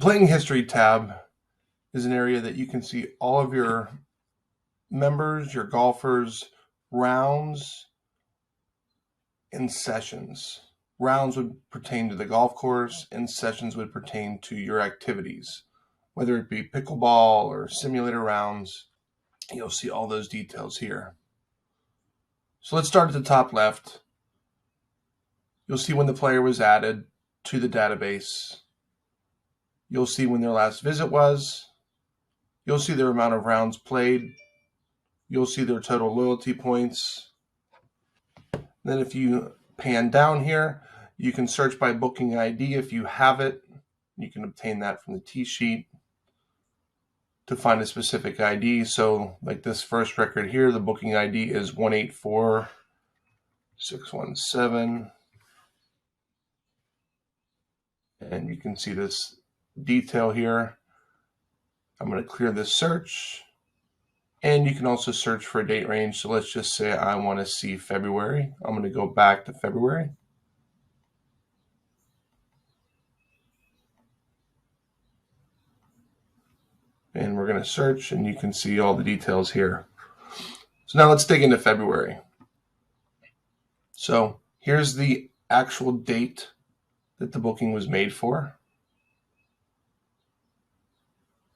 playing history tab is an area that you can see all of your members, your golfers, rounds, and sessions. Rounds would pertain to the golf course, and sessions would pertain to your activities, whether it be pickleball or simulator rounds. You'll see all those details here. So let's start at the top left. You'll see when the player was added to the database. You'll see when their last visit was. You'll see their amount of rounds played. You'll see their total loyalty points. Then if you pan down here, you can search by booking ID if you have it. You can obtain that from the T sheet to find a specific ID. So like this first record here, the booking ID is 184617. And you can see this detail here. I'm going to clear this search. And you can also search for a date range. So let's just say I want to see February. I'm going to go back to February. And we're going to search, and you can see all the details here. So now let's dig into February. So here's the actual date that the booking was made for.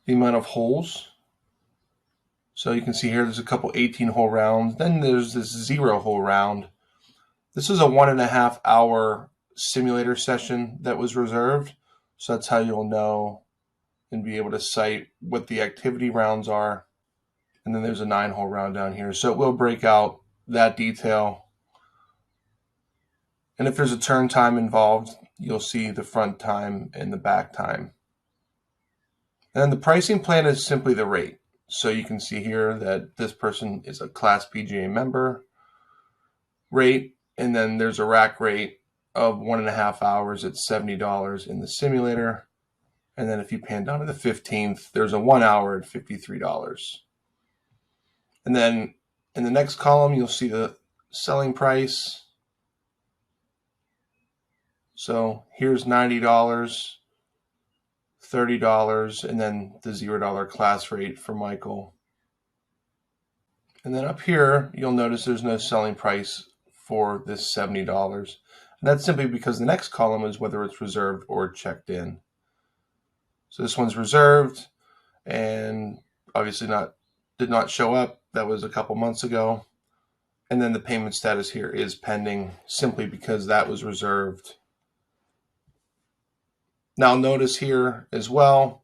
The amount of holes. So you can see here there's a couple 18-hole rounds. Then there's this 0-hole round. This is a 1.5 hour simulator session that was reserved. So that's how you'll know and be able to cite what the activity rounds are. And then there's a 9-hole round down here. So it will break out that detail. And if there's a turn time involved, you'll see the front time and the back time. And then the pricing plan is simply the rate. So you can see here that this person is a Class PGA member rate, and then there's a rack rate of 1.5 hours at $70 in the simulator. And then if you pan down to the 15th, there's a 1 hour at $53. And then in the next column, you'll see the selling price. So here's $90. $30, and then the $0 class rate for Michael. And then up here, you'll notice there's no selling price for this $70. And that's simply because the next column is whether it's reserved or checked in. So this one's reserved and obviously did not show up. That was a couple months ago. And then the payment status here is pending simply because that was reserved. Now notice here as well,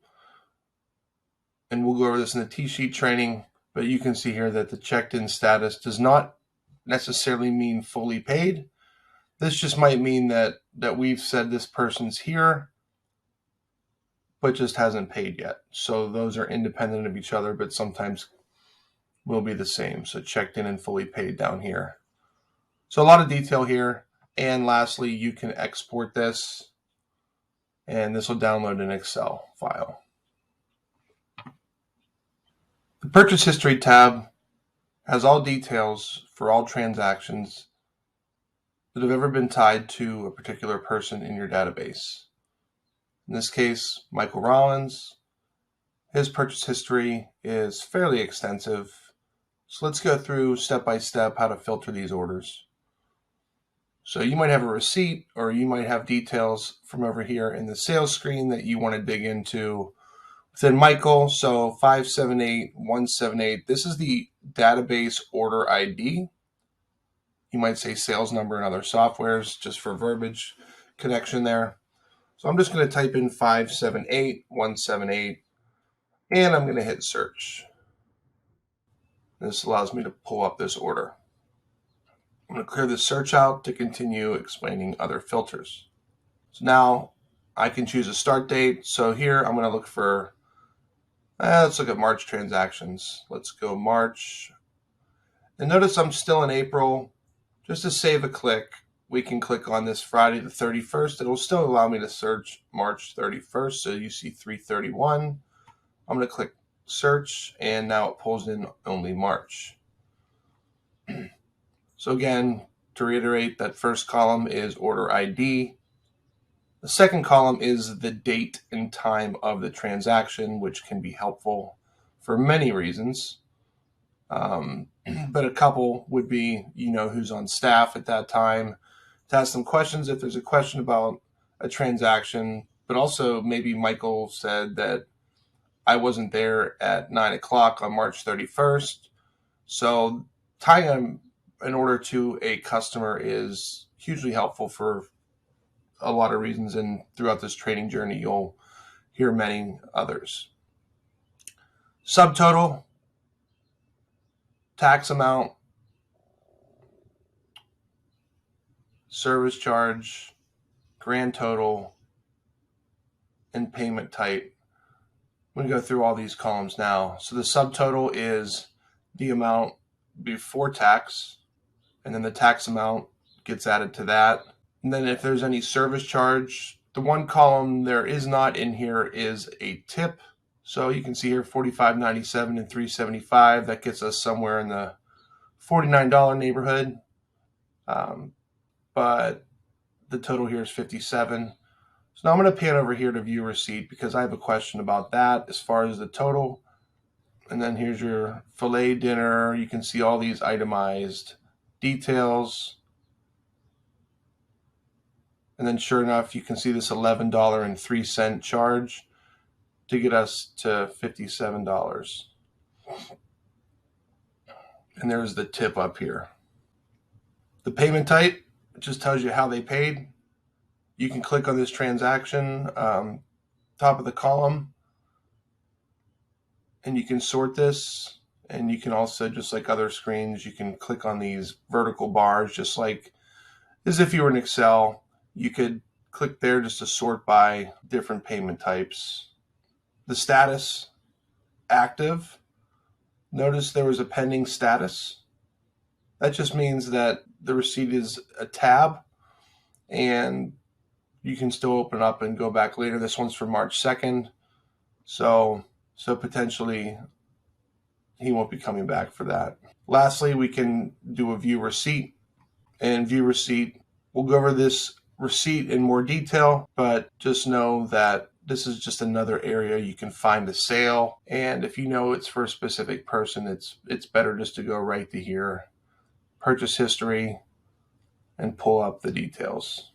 and we'll go over this in the T-sheet training, but you can see here that the checked-in status does not necessarily mean fully paid. This just might mean that we've said this person's here, but just hasn't paid yet. So those are independent of each other, but sometimes will be the same. So checked in and fully paid down here. So a lot of detail here. And lastly, you can export this. And this will download an Excel file. The Purchase History tab has all details for all transactions that have ever been tied to a particular person in your database. In this case, Michael Rollins. His purchase history is fairly extensive. So let's go through step by step how to filter these orders. So you might have a receipt, or you might have details from over here in the sales screen that you want to dig into within Michael. So 578178, this is the database order ID. You might say sales number in other softwares just for verbiage connection there. So I'm just going to type in 578178 and I'm going to hit search. This allows me to pull up this order. I'm going to clear this search out to continue explaining other filters. So now I can choose a start date. So here I'm going to look for, let's look at March transactions. Let's go March. And notice I'm still in April. Just to save a click, we can click on this Friday the 31st. It'll still allow me to search March 31st. So you see 331. I'm going to click search, and now it pulls in only March. So again, to reiterate, that first column is order ID. The second column is the date and time of the transaction, which can be helpful for many reasons. But a couple would be, who's on staff at that time, to ask them questions if there's a question about a transaction. But also maybe Michael said that I wasn't there at 9 o'clock on March 31st. So tying an order to a customer is hugely helpful for a lot of reasons, and throughout this training journey you'll hear many others. Subtotal, tax amount, service charge, grand total, and payment type. I'm going to go through all these columns now. So the subtotal is the amount before tax, and then the tax amount gets added to that. And then if there's any service charge, the one column there is not in here is a tip. So you can see here $45.97 and $3.75. That gets us somewhere in the $49 neighborhood. But the total here is $57. So now I'm going to pan over here to view receipt because I have a question about that as far as the total. And then here's your filet dinner. You can see all these itemized details. And then sure enough, you can see this $11.03 charge to get us to $57. And there's the tip up here. The payment type, it just tells you how they paid. You can click on this transaction, top of the column, and you can sort this. And you can also, just like other screens, you can click on these vertical bars, just like as if you were in Excel. You could click there just to sort by different payment types. The status, active. Notice there was a pending status. That just means that the receipt is a tab and you can still open up and go back later. This one's for March 2nd. So potentially he won't be coming back for that. Lastly, we can do a view receipt. And view receipt, we'll go over this receipt in more detail, but just know that this is just another area you can find the sale. And if you know it's for a specific person, it's better just to go right to here, purchase history, and pull up the details.